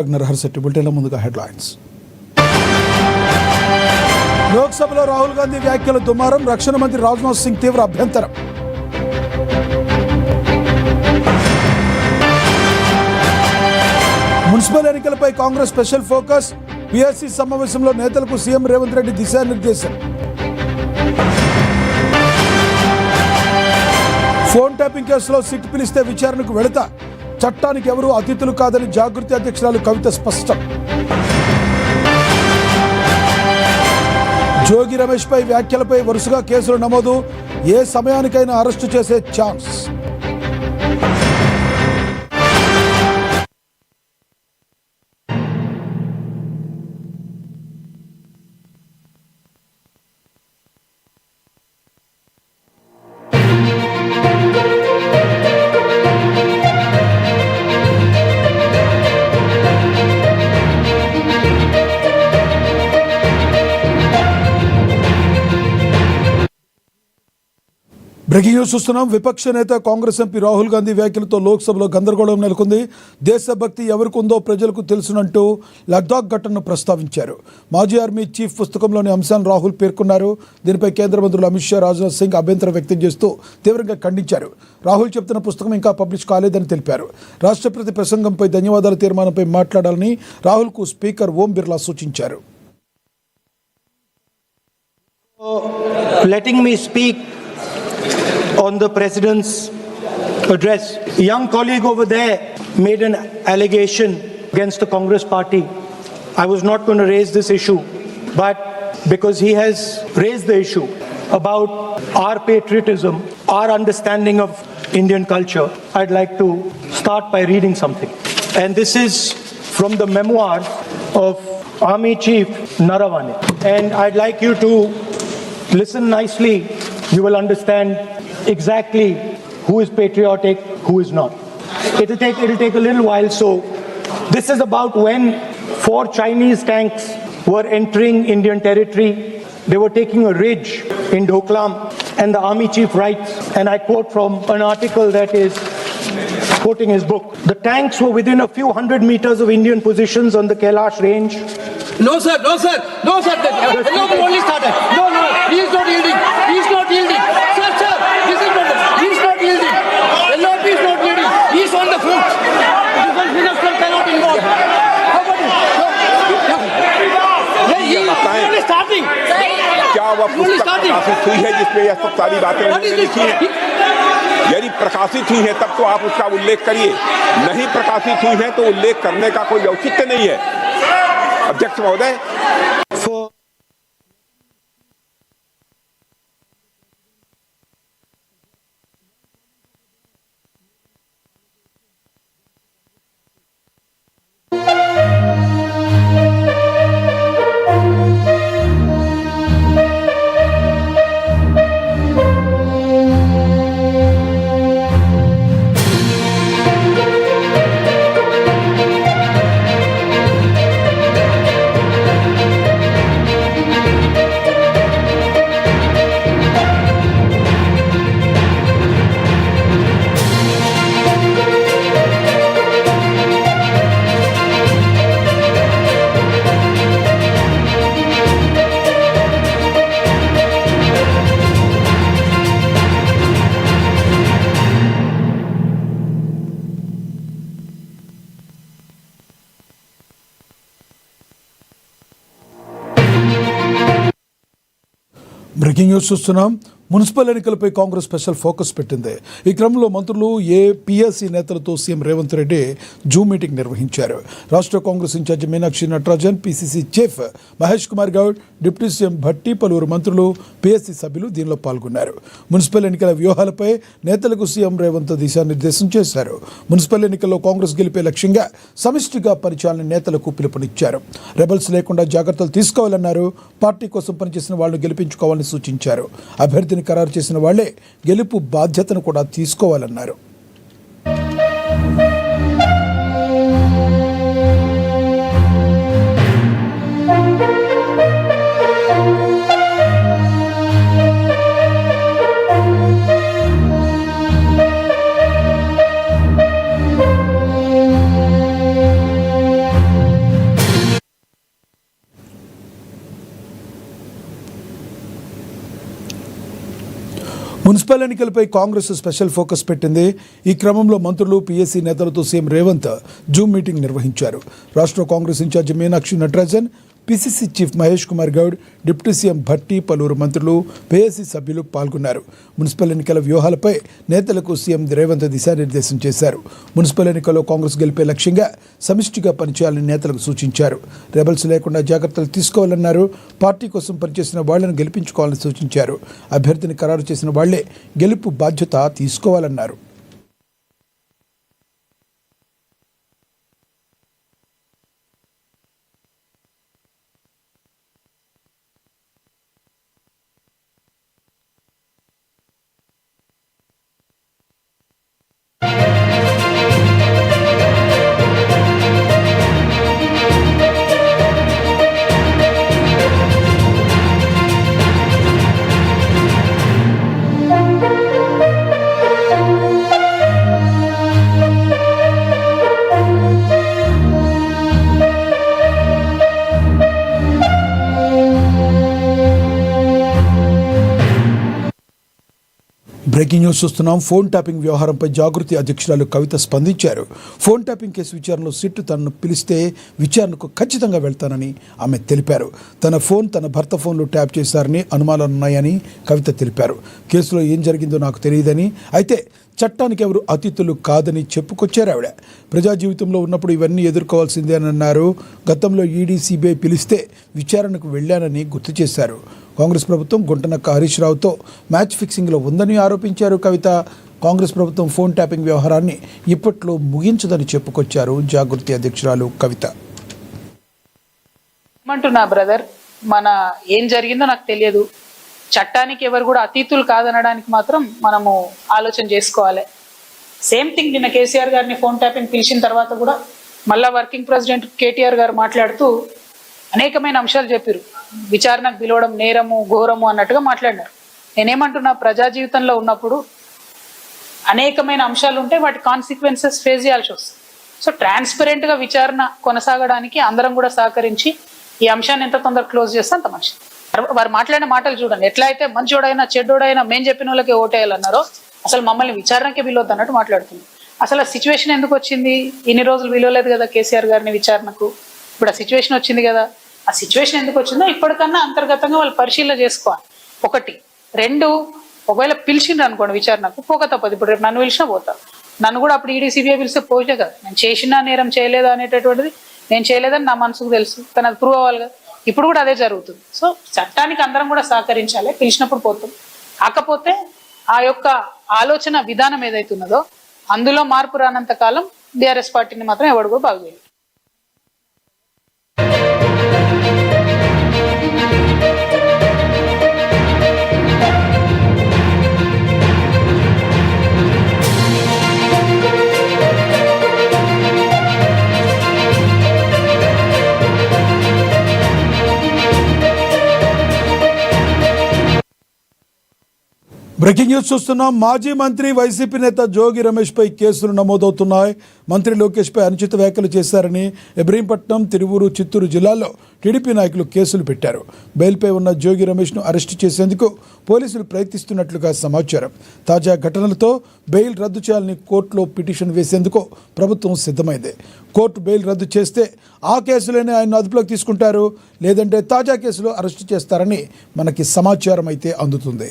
ముందుగా హెడ్లైన్స్. లోక్సభలో రాహుల్ గాంధీ వ్యాఖ్యలు దుమారం. రక్షణ మంత్రి రాజ్నాథ్ సింగ్ తీవ్ర అభ్యంతరం. మున్సిపల్ ఎన్నికలపై కాంగ్రెస్ స్పెషల్ ఫోకస్. పిఎస్సి సమావేశంలో నేతలకు సీఎం రేవంత్ రెడ్డి దిశానిర్దేశం. ఫోన్ ట్యాపింగ్ కేసులో సిట్ పిలిస్తే విచారణకు వెళతా, చట్టానికి ఎవరూ అతిథులు కాదని జాగృతి అధ్యక్షురాలు కవిత స్పష్టం. జోగి రమేష్ పై వ్యాఖ్యలపై వరుసగా కేసులు నమోదు. ఏ సమయానికైనా అరెస్టు చేసే ఛాన్స్. బ్రేకింగ్ న్యూస్ చూస్తున్నాం. విపక్ష నేత కాంగ్రెస్ ఎంపీ రాహుల్ గాంధీ వ్యాఖ్యలతో లోక్సభలో గందరగోళం నెలకొంది. దేశభక్తి ఎవరికి ఉందో ప్రజలకు తెలుసునంటూ లద్దాఖ్ ఘటనను ప్రస్తావించారు. మాజీ ఆర్మీ చీఫ్ పుస్తకంలోని అంశాన్ని రాహుల్ పేర్కొన్నారు. దీనిపై కేంద్ర మంత్రులు అమిత్ షా, రాజ్నాథ్ సింగ్ అభ్యంతరం వ్యక్తం చేస్తూ తీవ్రంగా ఖండించారు. రాహుల్ చెప్తున్న పుస్తకం ఇంకా పబ్లిష్ కాలేదని తెలిపారు. రాష్ట్రపతి ప్రసంగంపై ధన్యవాదాల తీర్మానంపై మాట్లాడాలని రాహుల్కు స్పీకర్ ఓం బిర్లా సూచించారు. On the president's address, a young colleague over there made an allegation against the Congress party. I was not going to raise this issue, but because he has raised the issue about our patriotism, our understanding of Indian culture, I'd like to start by reading something. And this is from the memoirs of Army Chief Naravane. And I'd like you to listen nicely. You will understand exactly who is patriotic, who is not. It'll take a little while. So this is about when 4 Chinese tanks were entering Indian territory. They were taking a ridge in Doklam, and the army chief writes, and I quote from an article that is quoting his book: "The tanks were within a few hundred meters of Indian positions on the Kailash range." No sir, no sir, no sir. No, only started. No, he is not yielding. He is not yielding. Sir, this is not. He is not yielding. LRP is not yielding. He is on the foot. Defense minister cannot involve. How about it? He is only starting. क्या वह पुस्तक प्रकाशित हुई है जिसमें यह सब सारी बातें उन्होंने लिखी हैं? यदि प्रकाशित हुई है तब तो आप उसका उल्लेख करिए. नहीं प्रकाशित हुई है तो उल्लेख करने का कोई औचित्य नहीं है. अध्यक्ष महोदय, బ్రేకింగ్ న్యూస్ చూస్తున్నాం. మున్సిపల్ ఎన్నికలపై కాంగ్రెస్ స్పెషల్ ఫోకస్ పెట్టింది. ఈ క్రమంలో మంత్రులు పిఎస్సి నేతలతో CM Revanth Reddy zoom meeting నిర్వహించారు. రాష్ట్ర Congress incharge Meenakshi Natarajan, PCC chief Mahesh Kumar Goud, deputy CM Bhatti, పలువురు మంత్రులు, పిఎస్సి సభ్యులు దీనిలో పాల్గొన్నారు. మున్సిపల్ ఎన్నికల వ్యూహాలపై నేతలకు సీఎం రేవంత్ దిశానిర్దేశం చేశారు. మున్సిపల్ ఎన్నికల్లో కాంగ్రెస్ గెలిపే లక్ష్యంగా సమిష్టిగా పనిచేయాలని నేతలకు పిలుపునిచ్చారు. రెబల్స్ లేకుండా జాగ్రత్తలు తీసుకోవాలన్నారు. పార్టీ కోసం పనిచేసిన వాళ్లను గెలిపించుకోవాలని సూచించారు. అభ్యర్థిని ఖరారు చేసిన వాళ్లే గెలుపు బాధ్యతను కూడా తీసుకోవాలన్నారు. మున్సిపల్ ఎన్నికలపై కాంగ్రెస్ స్పెషల్ ఫోకస్ పెట్టింది. ఈ క్రమంలో మంత్రులు, పీఎస్సీ నేతలతో సీఎం రేవంత్ జూమ్ మీటింగ్ నిర్వహించారు. రాష్ట్ర Congress incharge Meenakshi Natarajan, PCC chief Mahesh Kumar Goud, deputy CM Bhatti, పలువురు మంత్రులు, పీఎస్సీ సభ్యులు పాల్గొన్నారు. మున్సిపల్ ఎన్నికల వ్యూహాలపై నేతలకు సీఎం రేవంత్ దిశానిర్దేశం చేశారు. మున్సిపల్ ఎన్నికల్లో కాంగ్రెస్ గెలిపే లక్ష్యంగా సమిష్టిగా పనిచేయాలని నేతలకు సూచించారు. రెబల్స్ లేకుండా జాగ్రత్తలు తీసుకోవాలన్నారు. పార్టీ కోసం పనిచేసిన వాళ్లను గెలిపించుకోవాలని సూచించారు. అభ్యర్థిని ఖరారు చేసిన వాళ్లే గెలుపు బాధ్యత తీసుకోవాలన్నారు. బ్రేకింగ్ న్యూస్ చూస్తున్నాం. ఫోన్ ట్యాపింగ్ వ్యవహారంపై జాగృతి అధ్యక్షురాలు కవిత స్పందించారు. ఫోన్ ట్యాపింగ్ కేసు విచారణలో సిట్టు తనను పిలిస్తే విచారణకు ఖచ్చితంగా వెళ్తానని ఆమె తెలిపారు. తన ఫోన్ తన భర్త ఫోన్లో ట్యాప్ చేశారని అనుమానాలున్నాయని కవిత తెలిపారు. కేసులో ఏం జరిగిందో నాకు తెలియదని, అయితే చట్టానికి ఎవరు అతిథులు కాదని చెప్పుకొచ్చారు ఆవిడ. ప్రజా జీవితంలో ఉన్నప్పుడు ఇవన్నీ ఎదుర్కోవాల్సిందే అని అన్నారు. గతంలో ఈడీ, సిబిఐ పిలిస్తే విచారణకు వెళ్లానని గుర్తు చేశారు. కాంగ్రెస్ ప్రభుత్వం గుంటనక్క హరీష్ రావుతో మ్యాచ్ ఫిక్సింగ్లో ఉందని ఆరోపించారు కవిత. కాంగ్రెస్ ప్రభుత్వం ఫోన్ ట్యాపింగ్ వ్యవహారాన్ని ఇప్పట్లో ముగించదని చెప్పుకొచ్చారు జాగృతి అధ్యక్షురాలు కవిత. ఏమంటున్నా బ్రదర్, మన ఏం జరిగిందో నాకు తెలియదు. చట్టానికి ఎవరు కూడా అతీతులు కాదనడానికి మాత్రం మనము ఆలోచన చేసుకోవాలి. సేమ్ థింగ్ నిన్న కేసీఆర్ గారిని ఫోన్ ట్యాపింగ్ పిలిచిన తర్వాత కూడా మళ్ళా వర్కింగ్ ప్రెసిడెంట్ కేటీఆర్ గారు మాట్లాడుతూ అనేకమైన అంశాలు చెప్పారు. విచారణకు పిలవడం నేరము, ఘోరము అన్నట్టుగా మాట్లాడినారు. నేనేమంటున్నా, ప్రజా జీవితంలో ఉన్నప్పుడు అనేకమైన అంశాలు ఉంటే వాటి కాన్సిక్వెన్సెస్ ఫేస్ చేయాల్సి వస్తుంది. సో ట్రాన్స్పరెంట్గా విచారణ కొనసాగడానికి అందరం కూడా సహకరించి ఈ అంశాన్ని ఎంత తొందరగా క్లోజ్ చేస్తే అంత మంచిది. వారు మాట్లాడిన మాటలు చూడండి, ఎట్లా అయితే మంచోడైనా చెడ్డోడైనా మేము చెప్పిన వాళ్ళకి ఓటేయాలన్నారో అసలు మమ్మల్ని విచారణకే పిలవద్దు అన్నట్టు మాట్లాడుతుంది. అసలు ఆ సిచ్యువేషన్ ఎందుకు వచ్చింది? ఇన్ని రోజులు పిలవలేదు కదా కేసీఆర్ గారిని విచారణకు. ఇప్పుడు ఆ సిచ్యువేషన్ వచ్చింది కదా. ఆ సిచ్యువేషన్ ఎందుకు వచ్చిందో ఇప్పటికన్నా అంతర్గతంగా వాళ్ళు పరిశీలన చేసుకోవాలి. ఒకటి. రెండు, ఒకవేళ పిలిచిండ్రు అనుకోండి విచారణకు, పోక తప్పదు. ఇప్పుడు రేపు నన్ను పిలిచినా పోతారు. నన్ను కూడా అప్పుడు ఈడీ, సిబిఐ పిలిస్తే పోయినా కదా. నేను చేసినా నేరం చేయలేదా అనేటటువంటిది నేను చేయలేదని నా మనసుకు తెలుసు, కానీ అది ప్రూవ్ అవ్వాలి కదా. ఇప్పుడు కూడా అదే జరుగుతుంది. సో చట్టానికి అందరం కూడా సహకరించాలి. పిలిచినప్పుడు పోతాం. కాకపోతే ఆ యొక్క ఆలోచన విధానం ఏదైతే ఉన్నదో అందులో మార్పు రానంత కాలం బీఆర్ఎస్ పార్టీని మాత్రం ఎవడు కూడా బాగు చేయలేదు. బ్రేకింగ్ న్యూస్ చూస్తున్నాం. మాజీ మంత్రి వైసీపీ నేత జోగి రమేష్పై కేసులు నమోదవుతున్నాయి. మంత్రి లోకేష్పై అనుచిత వ్యాఖ్యలు చేశారని ఇబ్రహీంపట్నం, తిరువూరు, చిత్తూరు జిల్లాల్లో టీడీపీ నాయకులు కేసులు పెట్టారు. బెయిల్పై ఉన్న జోగి రమేష్ను అరెస్టు చేసేందుకు పోలీసులు ప్రయత్నిస్తున్నట్లుగా సమాచారం. తాజా ఘటనలతో బెయిల్ రద్దు చేయాలని కోర్టులో పిటిషన్ వేసేందుకు ప్రభుత్వం సిద్ధమైంది. కోర్టు బెయిల్ రద్దు చేస్తే ఆ కేసులోనే ఆయన అదుపులోకి తీసుకుంటారు, లేదంటే తాజా కేసులో అరెస్టు చేస్తారని మనకి సమాచారం అయితే అందుతుంది.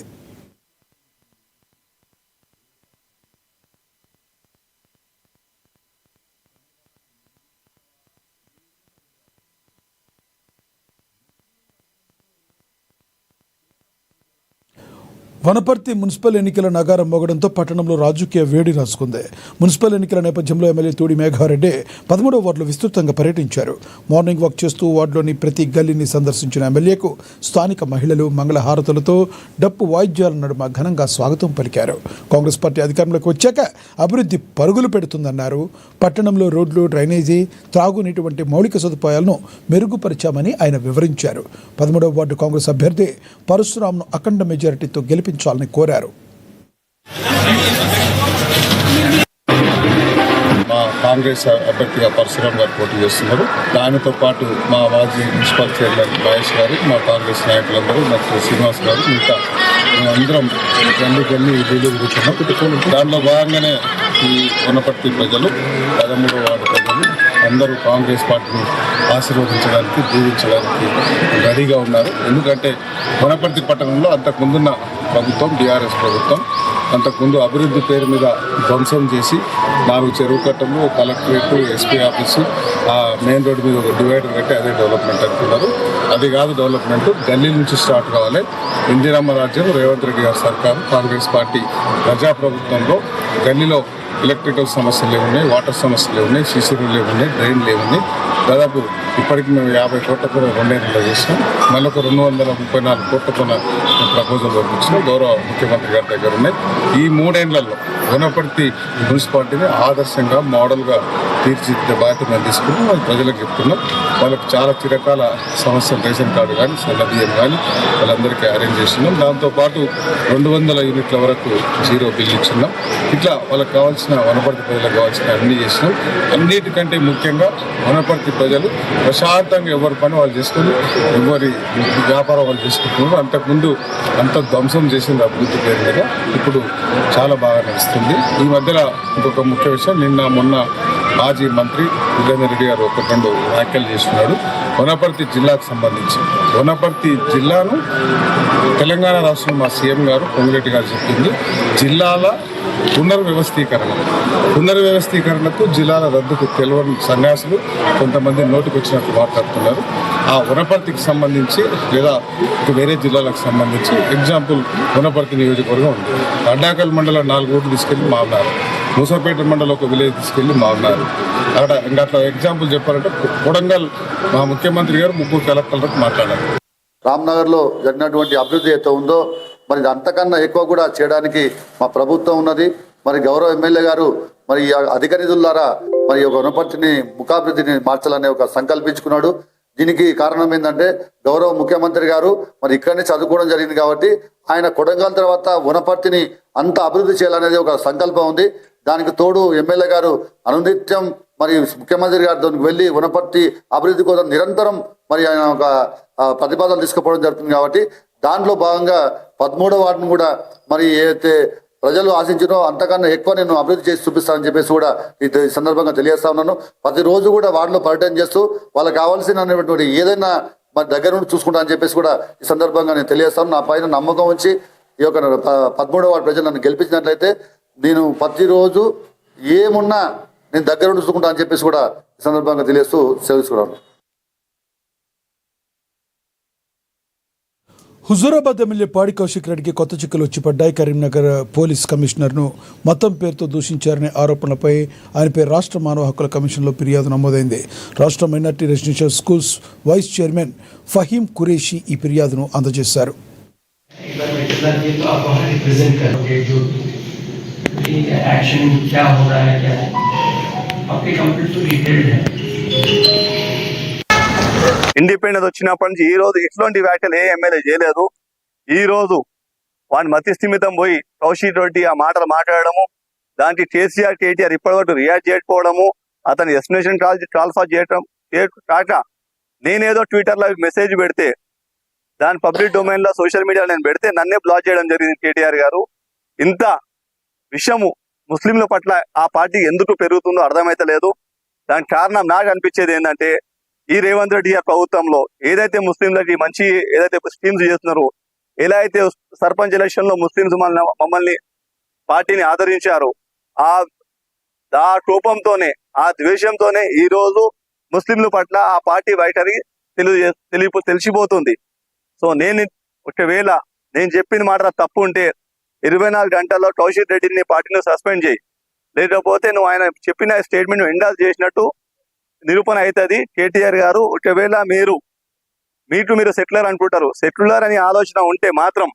వనపర్తి మున్సిపల్ ఎన్నికల నగారం మోగడంతో పట్టణంలో రాజకీయ వేడి రాసుకుంది. మున్సిపల్ ఎన్నికల నేపథ్యంలో ఎమ్మెల్యే తూడి మేఘారెడ్డి 13వ వార్డులో విస్తృతంగా పర్యటించారు. మార్నింగ్ వాక్ చేస్తూ వార్డులోని ప్రతి గల్లీని సందర్శించిన ఎమ్మెల్యేకు స్థానిక మహిళలు మంగళహారతులతో డప్పు వాయిద్యాల నడుమ ఘనంగా స్వాగతం పలికారు. కాంగ్రెస్ పార్టీ అధికారంలోకి వచ్చాక అభివృద్ధి పరుగులు పెడుతుందన్నారు. పట్టణంలో రోడ్లు, డ్రైనేజీ, త్రాగునీటి వంటి మౌలిక సదుపాయాలను మెరుగుపరిచామని ఆయన వివరించారు. 13వ వార్డు కాంగ్రెస్ అభ్యర్థి పరశురామ్ను అఖండ మెజారిటీతో గెలిపించాలని కోరారు. మా కాంగ్రెస్ అభ్యర్థిగా పరశురాం గారు పోటీ చేస్తున్నారు. దానితో పాటు మా మాజీ మున్సిపల్ చైర్మన్ మహేష్ గారు, మా కాంగ్రెస్ నాయకులందరూ, డాక్టర్ శ్రీనివాస్ గారు, ఇంకా మేమందరం గల్లి ఢిల్లీ తిరుగుతున్నాం. దానిలో భాగంగానే ఈ వనపర్తి ప్రజలు, 13వ వార్డు ప్రజలు అందరూ కాంగ్రెస్ పార్టీని ఆశీర్వదించడానికి, దీవించడానికి రెడీగా ఉన్నారు. ఎందుకంటే వనపర్తి పట్టణంలో అంతకుముందున్న ప్రభుత్వం, టీఆర్ఎస్ ప్రభుత్వం, అంతకుముందు అభివృద్ధి పేరు మీద ధ్వంసం చేసి 4 చెరువు కట్టలు, collectorate, SP office, main road మీద ఒక డివైడర్ కట్టి అదే డెవలప్మెంట్ అనుకున్నారు. అది కాదు డెవలప్మెంట్, గల్లీ నుంచి స్టార్ట్ కావాలి. ఇందిరమ్మ రాజ్యం, రేవంత్ రెడ్డి గారి సర్కారు, కాంగ్రెస్ పార్టీ ప్రజాప్రభుత్వంలో గల్లీలో ఎలక్ట్రికల్ సమస్యలు ఏమున్నాయి, వాటర్ సమస్యలు ఏమున్నాయి, సీసీ రోడ్లు ఏమున్నాయి, డ్రైన్లు ఏమున్నాయి. దాదాపు ఇప్పటికి మేము 50 కోట్లతో 2 ఏళ్ళలో చేసినాం. మళ్ళీ ఒక 234 కోట్లతో ప్రపోజల్ పంపించినాం. గౌరవ ముఖ్యమంత్రి గారి దగ్గర ఉన్నాయి. ఈ 3 ఏళ్లలో వనపర్తి మున్సిపాలిటీని ఆదర్శంగా, మోడల్గా తీర్చిదిద్దే బాధ్యత మేము తీసుకున్నాం. అది ప్రజలకు చెప్తున్నాం. వాళ్ళకి చాలా చిరకాల సమస్యలు, రేషన్ కార్డు కానీ, సన్న బియ్యం కానీ వాళ్ళందరికీ అరేంజ్ చేస్తున్నాం. దాంతోపాటు 200 యూనిట్ల వరకు జీరో బిల్ ఇచ్చున్నాం. ఇట్లా వాళ్ళకి కావాల్సిన, వనపర్తి ప్రజలకు కావాల్సిన అన్నీ చేసినాం. అన్నిటికంటే ముఖ్యంగా వనపర్తి ప్రజలు ప్రశాంతంగా ఎవరి పని వాళ్ళు చేసుకుని, ఎవరి వ్యాపారం వాళ్ళు చేసుకుంటున్నారు. అంతకుముందు అంత ధ్వంసం చేసింది అభివృద్ధి పేరు మీద. ఇప్పుడు చాలా బాగా నడుస్తుంది. ఈ మధ్యలో ఇంకొక ముఖ్య విషయం, మొన్న మాజీ మంత్రి విజేందర్ రెడ్డి గారు 1-2 వ్యాఖ్యలు చేస్తున్నాడు వనపర్తి జిల్లాకు సంబంధించి. వనపర్తి జిల్లాను తెలంగాణ రాష్ట్రం మా సీఎం గారు పొంగులేటి గారు చెప్పింది జిల్లాల పునర్వ్యవస్థీకరణకు, జిల్లాల రద్దుకు తెలియని సన్యాసులు కొంతమంది నోటికి వచ్చినట్టు మాట్లాడుతున్నారు. ఆ వనపర్తికి సంబంధించి లేదా వేరే జిల్లాలకు సంబంధించి ఎగ్జాంపుల్ వనపర్తి నియోజకవర్గం ఉంది. అడ్డాకల్ మండలం 4 ఊట్లు తీసుకెళ్ళి మారినారు. మూసాపేట మండలం ఒక విలేజ్ తీసుకెళ్ళి మారినారు. అక్కడ ఇంకా అట్లా ఎగ్జాంపుల్ చెప్పాలంటే కొడంగల్ మా ముఖ్యమంత్రి గారు 3 కలెక్టర్లకు మాట్లాడారు. రామ్నగర్లో జరిగినటువంటి అభివృద్ధి అయితే ఉందో మరి అంతకన్నా ఎక్కువ కూడా చేయడానికి మా ప్రభుత్వం ఉన్నది. మరి గౌరవ ఎమ్మెల్యే గారు మరి అధిక నిధుల ద్వారా మరి ఒక వనపర్తిని, ముఖాభివృద్ధిని మార్చాలనే ఒక సంకల్పించుకున్నాడు. దీనికి కారణం ఏంటంటే గౌరవ ముఖ్యమంత్రి గారు మరి ఇక్కడనే చదువుకోవడం జరిగింది కాబట్టి ఆయన కొడంగల్ తర్వాత వనపర్తిని అంత అభివృద్ధి చేయాలనేది ఒక సంకల్పం ఉంది. దానికి తోడు ఎమ్మెల్యే గారు అనునిత్యం మరి ముఖ్యమంత్రి గారితో వెళ్ళి వనపర్తి అభివృద్ధి కోసం నిరంతరం మరి ఆయన ఒక ప్రతిపాదనలు తీసుకుపోవడం జరుగుతుంది. కాబట్టి దాంట్లో భాగంగా 13వ వార్డును కూడా మరి ఏదైతే ప్రజలు ఆశించినో అంతకన్నా ఎక్కువ నేను అభివృద్ధి చేసి చూపిస్తానని చెప్పేసి కూడా ఈ సందర్భంగా తెలియజేస్తా ఉన్నాను. ప్రతిరోజు కూడా వార్డులో పర్యటన చేస్తూ వాళ్ళకి కావాల్సినటువంటి ఏదైనా మరి దగ్గర నుండి చూసుకుంటా అని చెప్పేసి కూడా ఈ సందర్భంగా నేను తెలియజేస్తాను. నా పైన నమ్మకం ఉంచి ఈ యొక్క 13వ వార్డు ప్రజలు నన్ను గెలిపించినట్లయితే నేను ప్రతిరోజు ఏమున్నా నేను దగ్గర నుండి చూసుకుంటా అని చెప్పేసి కూడా ఈ సందర్భంగా తెలియజేస్తూ సేవిస్తున్నాను. హుజూరాబాద్ ఎమ్మెల్యే పాడి కౌశిక్ రెడ్డికి కొత్త చిక్కులు వచ్చి పడ్డాయి. కరీంనగర్ పోలీస్ కమిషనర్ను మతం పేరుతో దూషించారనే ఆరోపణలపై ఆయనపై రాష్ట్ర మానవ హక్కుల కమిషన్లో ఫిర్యాదు నమోదైంది. రాష్ట్ర minority residential schools vice chairman Faheem Qureshi ఈ ఫిర్యాదును అందజేశారు. ఇండిపెండెన్స్ వచ్చినప్పటి నుంచి ఈ రోజు ఇట్లాంటి వ్యాఖ్యలు ఏ ఎమ్మెల్యే చేయలేదు. ఈ రోజు వాని మతి స్థిమితం పోయి కౌశిక్ రెడ్డి ఆ మాటలు మాట్లాడము, దానికి కేసీఆర్, కేటీఆర్ ఇప్పటివరకు రియాక్ట్ చేయకపోవడము, అతని ఎస్టిమేషన్ ట్రాన్స్ఫర్ చేయడం కాక నేనేదో ట్విట్టర్లో మెసేజ్ పెడితే దాని పబ్లిక్ డొమైన్ లో సోషల్ మీడియాలో నేను పెడితే నన్నే బ్లాక్ చేయడం జరిగింది కేటీఆర్ గారు. ఇంత విషయము ముస్లింల పట్ల ఆ పార్టీ ఎందుకు పెరుగుతుందో అర్థమైతలేదు. దానికి కారణం నాకు అనిపించేది ఏంటంటే ఈ రేవంత్ రెడ్డి గారి ప్రభుత్వంలో ఏదైతే ముస్లింలకి మంచి ఏదైతే స్కీమ్స్ చేస్తున్నారో, ఎలా అయితే సర్పంచ్ ఎలక్షన్ లో ముస్లింస్ మమ్మల్ని పార్టీని ఆదరించారో ఆ కోపంతోనే, ఆ ద్వేషంతోనే ఈ రోజు ముస్లింల పట్ల ఆ పార్టీ వైఖరి తెలిసిపోతుంది. సో ఒకవేళ నేను చెప్పిన మాట తప్పు ఉంటే 24 గంటల్లో కౌశిక్ రెడ్డిని పార్టీని సస్పెండ్ చేయి, లేకపోతే నువ్వు ఆయన చెప్పిన స్టేట్మెంట్ ఎండార్స్ చేసినట్టు నిరూపణ అవుతుంది. కేటీఆర్ గారు ఒకవేళ మీరు సెటిలర్ అనుకుంటారు, సెటిలర్ అని ఆలోచన ఉంటే మాత్రం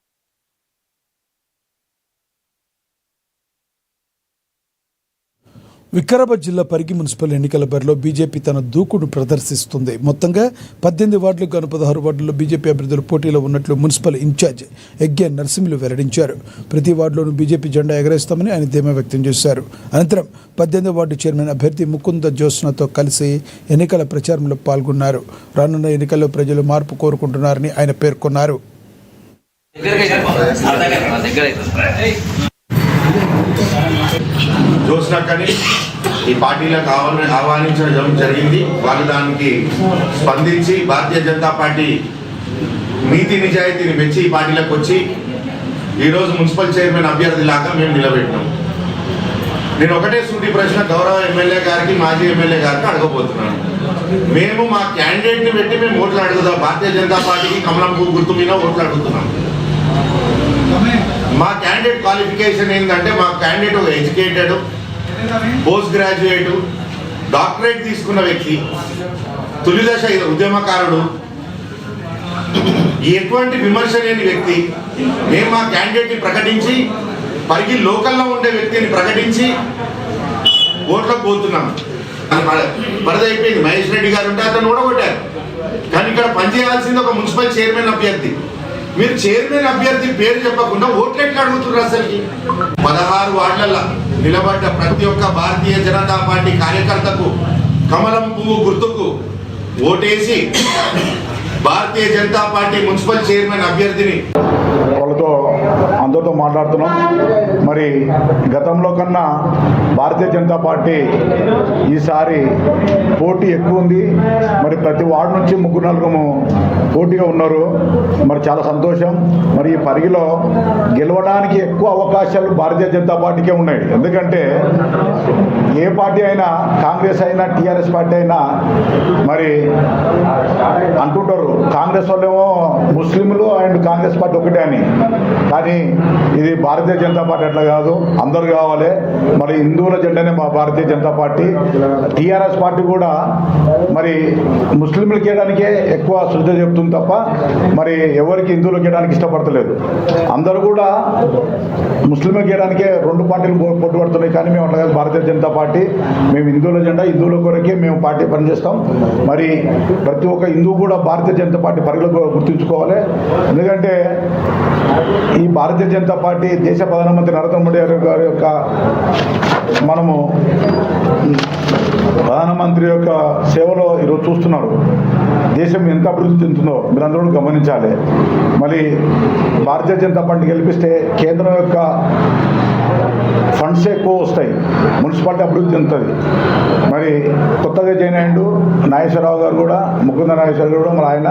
వికారాబాద్ జిల్లా పరిగి మున్సిపల్ ఎన్నికల బరిలో బీజేపీ తన దూకుడు ప్రదర్శిస్తుంది. మొత్తంగా 18 వార్డులకు గాను 16 వార్డుల్లో బీజేపీ అభ్యర్థులు పోటీలో ఉన్నట్లు మున్సిపల్ ఇన్ఛార్జ్ ఎగ్గే నరసింహులు వెల్లడించారు. ప్రతి వార్డులోనూ బీజేపీ జెండా ఎగరేస్తామని ఆయన ధీమా వ్యక్తం చేశారు. అనంతరం 18 వార్డు చైర్మన్ అభ్యర్థి ముకుంద జ్యోత్స్నతో కలిసి ఎన్నికల ప్రచారంలో పాల్గొన్నారు. రానున్న ఎన్నికల్లో ప్రజలు మార్పు కోరుకుంటున్నారని ఆయన పేర్కొన్నారు. జ్యోత్స్నక్కని ఈ పార్టీలకు ఆహ్వానించడం జరిగింది. వాళ్ళు దానికి స్పందించి భారతీయ జనతా పార్టీ నీతి నిజాయితీని మెచ్చి ఈ పార్టీలకు వచ్చి ఈరోజు మున్సిపల్ చైర్మన్ అభ్యర్థి లాగా మేము నిలబెట్టినాం. నేను ఒకటే సూటి ప్రశ్న గౌరవ ఎమ్మెల్యే గారికి మాజీ ఎమ్మెల్యే గారికి అడగబోతున్నాను. మేము మా క్యాండిడేట్ని పెట్టి మేము ఓట్లు అడుగుదాం. భారతీయ జనతా పార్టీకి కమలం పువ్వు గుర్తు మీద ఓట్లు అడుగుతున్నాం. మా క్యాండిడేట్ క్వాలిఫికేషన్ ఏంటంటే మా క్యాండిడేట్ ఒక ఎడ్యుకేటెడ్, పోస్ట్ గ్రాడ్యుయేట్, డాక్టరేట్ తీసుకున్న వ్యక్తి, తొలిదశ ఉద్యమకారుడు, ఎటువంటి విమర్శ లేని వ్యక్తి. మేము మా క్యాండిడేట్ని ప్రకటించి పరిగి లోకల్లో ఉండే వ్యక్తిని ప్రకటించి ఓట్లకు పోతున్నాం. వరదైపోయింది. మహేష్ రెడ్డి గారు ఉంటే అతను ఓడగొట్టారు. కానీ ఇక్కడ పనిచేయాల్సింది ఒక మున్సిపల్ చైర్మన్ అభ్యర్థి. మీరు చైర్మన్ అభ్యర్థి పేరు చెప్పకుండా ఓట్లు ఎట్లా అడుగుతున్నారు? అసలుకి 16 వార్డులలో నిలబడ్డ ప్రతి ఒక్క భారతీయ జనతా పార్టీ కార్యకర్తకు కమలం పువ్వు గుర్తుకు ఓటేసి Bharatiya Janata party municipal chairman అభ్యర్థిని వాళ్ళతో అందరితో మాట్లాడుతున్నాం. మరి గతంలో కన్నా భారతీయ జనతా పార్టీ ఈసారి పోటీ ఎక్కువ ఉంది. మరి ప్రతి వార్డు నుంచి 3-4 పోటీగా ఉన్నారు. మరి చాలా సంతోషం. మరి ఈ పరిగిలో గెలవడానికి ఎక్కువ అవకాశాలు భారతీయ జనతా పార్టీకే ఉన్నాయి. ఎందుకంటే ఏ పార్టీ అయినా, కాంగ్రెస్ అయినా టీఆర్ఎస్ పార్టీ అయినా మరి అంటుంటారు కాంగ్రెస్ వాళ్ళేమో ముస్లింలు అండ్ కాంగ్రెస్ పార్టీ ఒకటే అని. కానీ ఇది భారతీయ జనతా పార్టీ అట్లా కాదు, అందరు కావాలి. మరి హిందువుల జెండానే మా Bharatiya Janata party. TRS party కూడా మరి ముస్లింలకు వేయడానికే ఎక్కువ శ్రద్ధ చెప్తుంది తప్ప మరి ఎవరికి హిందువులకు వేయడానికి ఇష్టపడతలేదు. అందరూ కూడా ముస్లింలకు వేయడానికే 2 పార్టీలు పోటీ పడుతున్నాయి. కానీ మేము అట్లా కాదు, భారతీయ జనతా పార్టీ మేము హిందువుల జెండా, హిందువుల కొరకే మేము పార్టీ పనిచేస్తాం. మరి ప్రతి ఒక్క హిందువు కూడా భారతీయ జనతా పార్టీ పరిగణలో గుర్తుంచుకోవాలి. ఎందుకంటే ఈ భారతీయ జనతా పార్టీ దేశ ప్రధానమంత్రి నరేంద్ర మోడీ గారి యొక్క మనము ప్రధానమంత్రి యొక్క సేవలో ఈరోజు చూస్తున్నారు. దేశం ఎంత అభివృద్ధి చెందుతుందో మీరందరూ గమనించాలి. మరి భారతీయ జనతా పార్టీ గెలిపిస్తే కేంద్రం యొక్క ఫండ్స్ ఎక్కువ వస్తాయి, మున్సిపాలిటీ అభివృద్ధి చెందుతుంది. మరి కొత్తగా జాయిన్ అయ్యిండు నాగేశ్వరరావు గారు కూడా, ముకుంద నాగేశ్వరరావు కూడా మరి ఆయన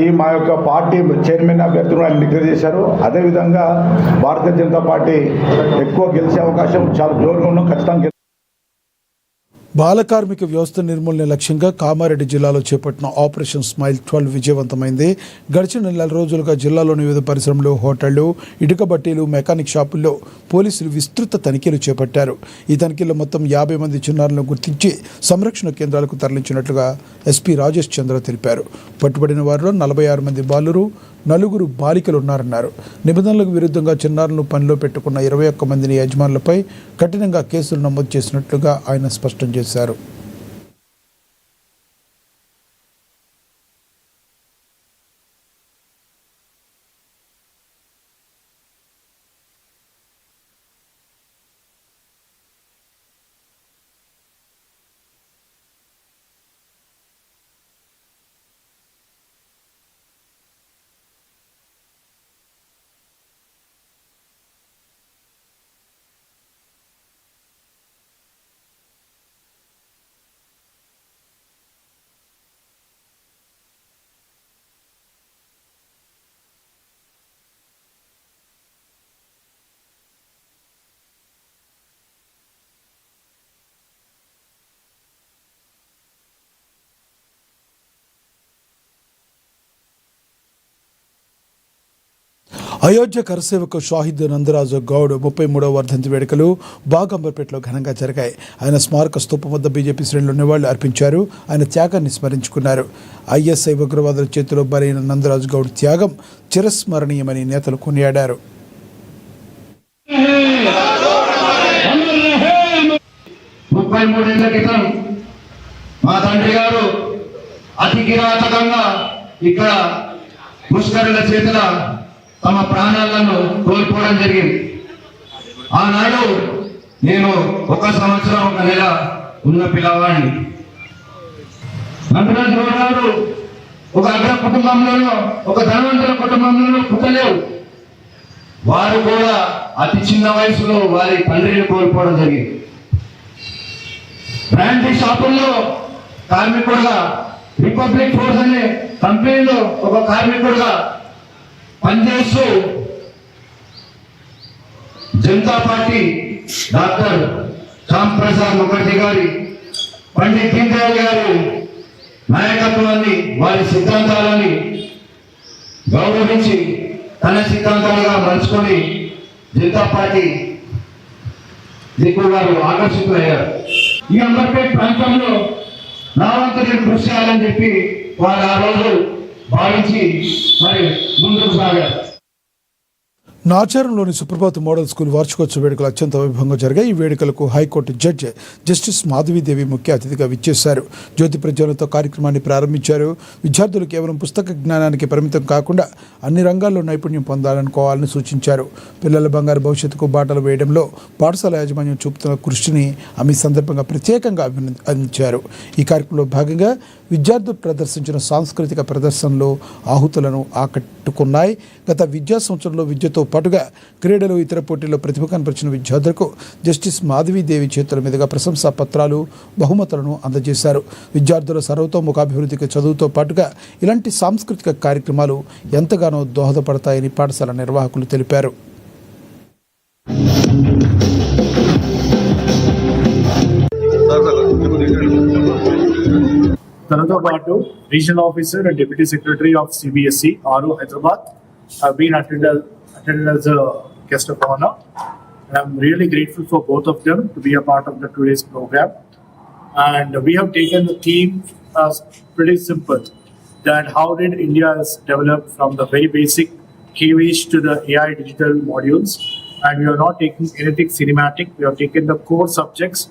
ఈ మా యొక్క పార్టీ చైర్మన్ అభ్యర్థులు ఆయన డిక్లేర్ చేశారు. అదేవిధంగా భారతీయ జనతా పార్టీ ఎక్కువ గెలిచే అవకాశం చాలా జోరుగా ఉన్నాం. ఖచ్చితంగా బాల కార్మిక వ్యవస్థ నిర్మూలన లక్ష్యంగా కామారెడ్డి జిల్లాలో చేపట్టిన ఆపరేషన్ స్మైల్ 12 విజయవంతమైంది. గడిచిన 4 రోజులుగా జిల్లాలోని వివిధ పరిశ్రమలు, హోటళ్లు, ఇటుక బట్టీలు, మెకానిక్ షాపుల్లో పోలీసులు విస్తృత తనిఖీలు చేపట్టారు. ఈ తనిఖీల్లో మొత్తం 50 మంది చిన్నారులను గుర్తించి సంరక్షణ కేంద్రాలకు తరలించినట్లుగా ఎస్పీ రాజేష్ చంద్ర తెలిపారు. పట్టుబడిన వారిలో 46 మంది బాలురు, 4 బాలికలు ఉన్నారన్నారు. నిబంధనలకు విరుద్ధంగా చిన్నారులను పనిలో పెట్టుకున్న 21 మందిని యజమానులపై కఠినంగా కేసులు నమోదు చేసినట్లుగా ఆయన స్పష్టం చేశారు. అయోధ్య కరసేవకు షాహిద్ నందరాజు గౌడ్ 33వ వర్ధంతి వేడుకలు బాగంబర్పేటలో ఘనంగా జరిగాయి. ఆయన స్మారక స్తూపం వద్ద బీజేపీ శ్రేణులు నివాళులు అర్పించారు. ఆయన త్యాగాన్ని స్మరించుకున్నారు. ఐఎస్ఐ ఉగ్రవాదుల చేతిలో బలైన నందరాజు గౌడ్ త్యాగం చిరస్మరణీయమని నేతలు కొనియాడారు. 33 ఏళ్ల క్రితం మా తండ్రి గారు అతి కిరాతకంగా ఇక్కడ ముష్కరుల చేతుల తమ ప్రాణాలను కోల్పోవడం జరిగింది. ఆనాడు నేను 1 సంవత్సరం 1 నెల ఉన్న పిల్లవాడిని. నందరాజు గారు ఒక అగ్ర కుటుంబంలోనో ఒక ధనవంతుల కుటుంబంలోనో పుట్టలేవు. వారు కూడా అతి చిన్న వయసులో వారి తండ్రిని కోల్పోవడం జరిగింది. బ్రాండీ షాపుల్లో కార్మికుడుగా, రిపబ్లిక్ ఫోర్స్ అనే కంపెనీలో ఒక కార్మికుడుగా పనిచేస్తూ జనతా పార్టీ డాక్టర్ శ్యామ్ ప్రసాద్ ముఖర్జీ గారి, పండిత్ దీన్ దయాళ్ గారి నాయకత్వాన్ని, వారి సిద్ధాంతాలని గౌరవించి తన సిద్ధాంతాలుగా మలుచుకొని జనతా పార్టీ దిక్కు గారు ఆకర్షితులయ్యారు. ఈ అంబర్పేట్ ప్రాంతంలో నా వంతు నేను కృషి చేయాలని చెప్పి వారు ఆ రోజు భావించి మరి ముందుకు సాగారు. నాచారంలోని సుప్రభాత్ మోడల్ స్కూల్ వార్షికోత్సవ వేడుకలు అత్యంత వైభవంగా జరిగాయి. ఈ వేడుకలకు హైకోర్టు జడ్జి జస్టిస్ మాధవీదేవి ముఖ్య అతిథిగా విచ్చేశారు. జ్యోతి ప్రజ్వలనతో కార్యక్రమాన్ని ప్రారంభించారు. విద్యార్థులు కేవలం పుస్తక జ్ఞానానికి పరిమితం కాకుండా అన్ని రంగాల్లో నైపుణ్యం పొందాలనుకోవాలని సూచించారు. పిల్లల బంగారు భవిష్యత్తుకు బాటలు వేయడంలో పాఠశాల యాజమాన్యం చూపుతున్న కృషిని ఆమె సందర్భంగా ప్రత్యేకంగా అభినందించారు. ఈ కార్యక్రమంలో భాగంగా విద్యార్థులు ప్రదర్శించిన సాంస్కృతిక ప్రదర్శనలు ఆహుతులను ఆకట్టుకున్నాయి. గత విద్యా సంవత్సరంలో విద్యతో పాటుగా క్రీడలు, ఇతర పోటీల్లో ప్రతిభ కనపరిచిన విద్యార్థులకు జస్టిస్ మాధవీదేవి చేతుల మీదుగా ప్రశంసా పత్రాలు, బహుమతులను అందజేశారు. విద్యార్థుల సర్వతోముఖాభివృద్ధికి చదువుతో పాటుగా ఇలాంటి సాంస్కృతిక కార్యక్రమాలు ఎంతగానో దోహదపడతాయని పాఠశాల నిర్వాహకులు తెలిపారు. తనతో పాటు regional officer and deputy secretary of CBSE ఆరు Hyderabad have been attended as a guest of honor. And I'm really grateful for both of them to be a part of the today's program. And we have taken the theme as pretty simple, that how did India develop from the very basic KVH to the AI digital modules. And we are not taking anything cinematic. We have taken the core subjects,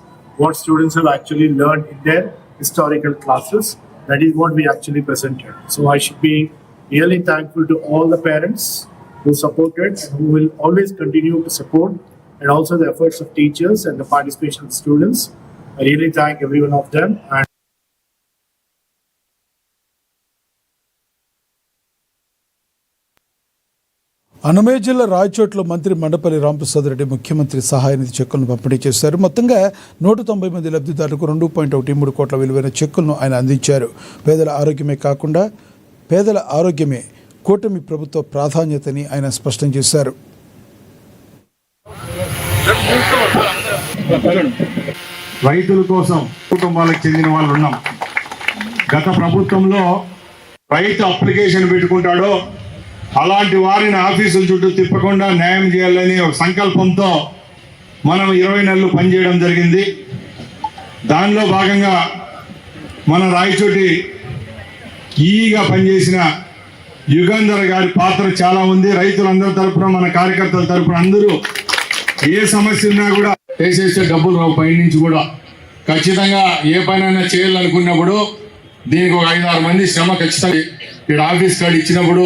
what students have actually learned in their historical classes. That is what we actually presented. So I should be really thankful to all the parents who supported and who will always continue to support, and also the efforts of teachers and the participation of students. I really thank every one of them. And Annamayya జిల్లా రాయచోట్లో మంత్రి మండపల్లి రాంప్రసాద్ రెడ్డి ముఖ్యమంత్రి సహాయ నిధి చెక్కులను పంపిణీ చేశారు. మొత్తంగా 190 మంది లబ్ధిదారులకు 2.13 కోట్ల విలువైన చెక్కులను ఆయన అందించారు. పేదల ఆరోగ్యమే కూటమి ప్రభుత్వ ప్రాధాన్యతని ఆయన స్పష్టం చేశారు. రైతుల కోసం కుటుంబాలకు చెందిన వాళ్ళు ఉన్నాం. గత ప్రభుత్వంలో రైతు అప్లికేషన్ పెట్టుకుంటాడో అలాంటి వారిని ఆఫీసుల చుట్టూ తిప్పకుండా న్యాయం చేయాలని ఒక సంకల్పంతో మనం 20 నెలలు పనిచేయడం జరిగింది. దానిలో భాగంగా మన రాయచోటి ఈగా పనిచేసిన యుగంధర్ గారి పాత్ర చాలా ఉంది. రైతులందరి తరపున, మన కార్యకర్తల తరపున అందరూ ఏ సమస్య ఉన్నా కూడా వేసేస్తే డబ్బులు రావు. పై నుంచి కూడా ఖచ్చితంగా ఏ పనైనా చేయాలనుకున్నప్పుడు దీనికి ఒక 5-6 మంది శ్రమ ఖచ్చితంగా ఇక్కడ ఆఫీస్ కార్డు ఇచ్చినప్పుడు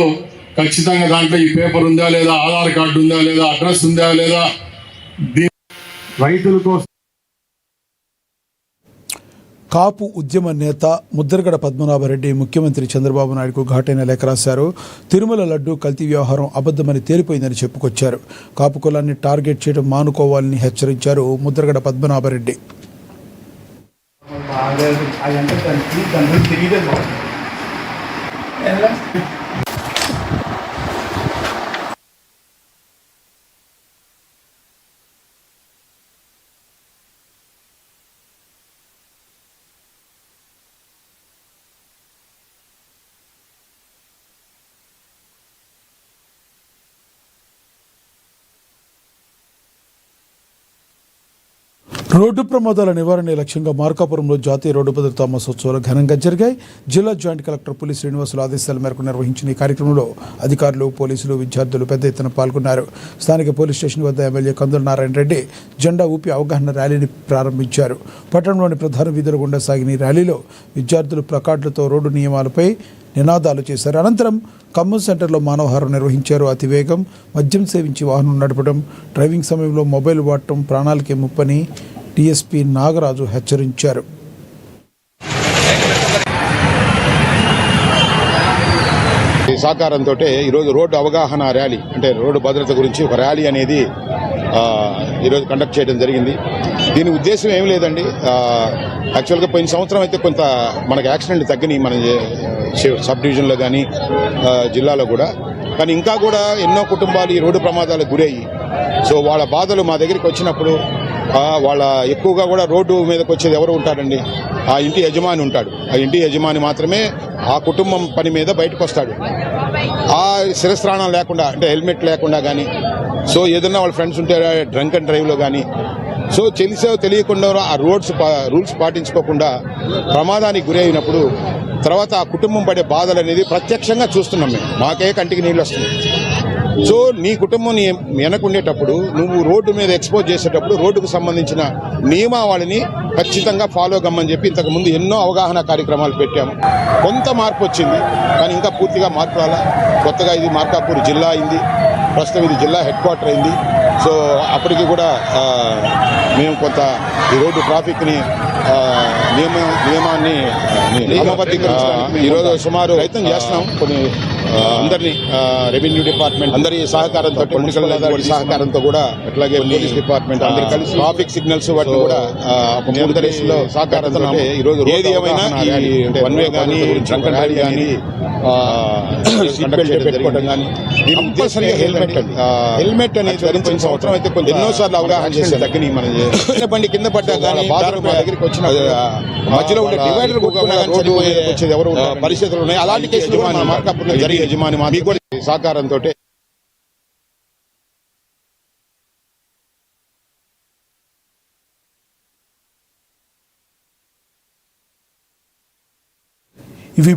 ఖచ్చితంగా దాంట్లో ఈ పేపర్ ఉందా లేదా, ఆధార్ కార్డు ఉందా లేదా, అడ్రస్ ఉందా లేదా, రైతుల కోసం. కాపు ఉద్యమ నేత ముద్రగడ పద్మనాభరెడ్డి ముఖ్యమంత్రి చంద్రబాబు నాయుడుకు ఘాటైన లేఖ రాశారు. తిరుమల లడ్డు కల్తీ వ్యవహారం అబద్ధమని తేలిపోయిందని చెప్పుకొచ్చారు. కాపు కులాన్ని టార్గెట్ చేయడం మానుకోవాలని హెచ్చరించారు ముద్రగడ పద్మనాభరెడ్డి. రోడ్డు ప్రమాదాల నివారణ లక్ష్యంగా మార్కాపురంలో జాతీయ రోడ్డు భద్రతా మహోత్సవాలు ఘనంగా జరిగాయి. జిల్లా జాయింట్ కలెక్టర్ పులి శ్రీనివాసుల ఆదేశాల మేరకు నిర్వహించిన ఈ కార్యక్రమంలో అధికారులు, పోలీసులు, విద్యార్థులు పెద్ద ఎత్తున పాల్గొన్నారు. స్థానిక పోలీస్ స్టేషన్ వద్ద ఎమ్మెల్యే కందుల నారాయణ రెడ్డి జెండా ఊపి అవగాహన ర్యాలీని ప్రారంభించారు. పట్టణంలోని ప్రధాన వీధుల గుండా సాగిన ఈ ర్యాలీలో విద్యార్థులు ప్లకార్డులతో రోడ్డు నియమాలపై నినాదాలు చేశారు. అనంతరం ఖమ్మం సెంటర్లో మానవహారం నిర్వహించారు. అతివేగం, మద్యం సేవించి వాహనం నడపడం, డ్రైవింగ్ సమయంలో మొబైల్ వాడటం ప్రాణాలకే ముప్పని డీఎస్పీ నాగరాజు హెచ్చరించారు. ఈ సహకారంతో ఈరోజు రోడ్డు అవగాహన ర్యాలీ అంటే రోడ్డు భద్రత గురించి ఒక ర్యాలీ అనేది ఈరోజు కండక్ట్ చేయడం జరిగింది. దీని ఉద్దేశం ఏం లేదండి, యాక్చువల్గా పోయిన సంవత్సరం అయితే కొంత మనకి యాక్సిడెంట్లు తగ్గినాయి మన సబ్ డివిజన్లో కానీ జిల్లాలో కూడా. కానీ ఇంకా కూడా ఎన్నో కుటుంబాలు ఈ రోడ్డు ప్రమాదాలకు గురయ్యి సో వాళ్ళ బాధలు మా దగ్గరికి వచ్చినప్పుడు వాళ్ళ ఎక్కువగా కూడా రోడ్డు మీదకి వచ్చేది ఎవరు ఉంటారండి, ఆ ఇంటి యజమాని ఉంటాడు. ఆ ఇంటి యజమాని మాత్రమే ఆ కుటుంబం పని మీద బయటకు వస్తాడు. ఆ శిరస్త్రాణం లేకుండా అంటే హెల్మెట్ లేకుండా కానీ సో ఏదన్నా వాళ్ళ ఫ్రెండ్స్ ఉంటే డ్రంక్ అండ్ డ్రైవ్లో కానీ సో తెలియకుండా ఆ రూల్స్ పాటించుకోకుండా ప్రమాదానికి గురి అయినప్పుడు తర్వాత ఆ కుటుంబం పడే బాధలు అనేది ప్రత్యక్షంగా చూస్తున్నాం మేము. మాకే కంటికి నీళ్ళు వస్తున్నాయి. సో నీ కుటుంబం నీ వెనకుండేటప్పుడు నువ్వు రోడ్డు మీద ఎక్స్పోజ్ చేసేటప్పుడు రోడ్డుకు సంబంధించిన నియమావళిని ఖచ్చితంగా ఫాలో కమ్మని చెప్పి ఇంతకుముందు ఎన్నో అవగాహన కార్యక్రమాలు పెట్టాము. కొంత మార్పు వచ్చింది, కానీ ఇంకా పూర్తిగా మార్పు రాలా. కొత్తగా ఇది మార్కాపూర్ జిల్లా అయింది, ప్రస్తుతం ఇది జిల్లా హెడ్ క్వార్టర్ అయింది. సో అప్పటికి కూడా మేము కొంత ఈ రోడ్డు ట్రాఫిక్ని నియమాన్ని ఈరోజు సుమారు ప్రయత్నం చేస్తున్నాం. కొన్ని అందరినీ రెవెన్యూ డిపార్ట్మెంట్ అందరి సహకారంతో, పొలిటికల్ సహకారంతో కూడా అట్లాగే పోలీస్ డిపార్ట్మెంట్ అందరి కలిసి ట్రాఫిక్ సిగ్నల్స్ వాటిని కూడా నిర్దేశంలో సహకారంతో ఈరోజు ఏది ఏమైనా వన్ వే కానీ డ్రంక్ అండ్ డ్రైవ్ కానీ సీట్ బెల్ట్ పెట్టుకోవడం కానీ కంపల్సరీగా హెల్మెట్ అనేది ధరించిన సంవత్సరం అయితే కొంచెం ఎన్నోసార్లు అవగాహన చేసే తగ్గినాయి. మన బండి కింద పడ్డా కానీ బాధలు మా దగ్గరికి వచ్చిన మధ్యలో ఉండే డివైడర్ వచ్చేది ఎవరు పరిస్థితులు ఉన్నాయి. అలాంటి కేసులు మన మార్కాపురంలో జరిగే యజమాని మీకు కూడా సహకారంతో ఇవి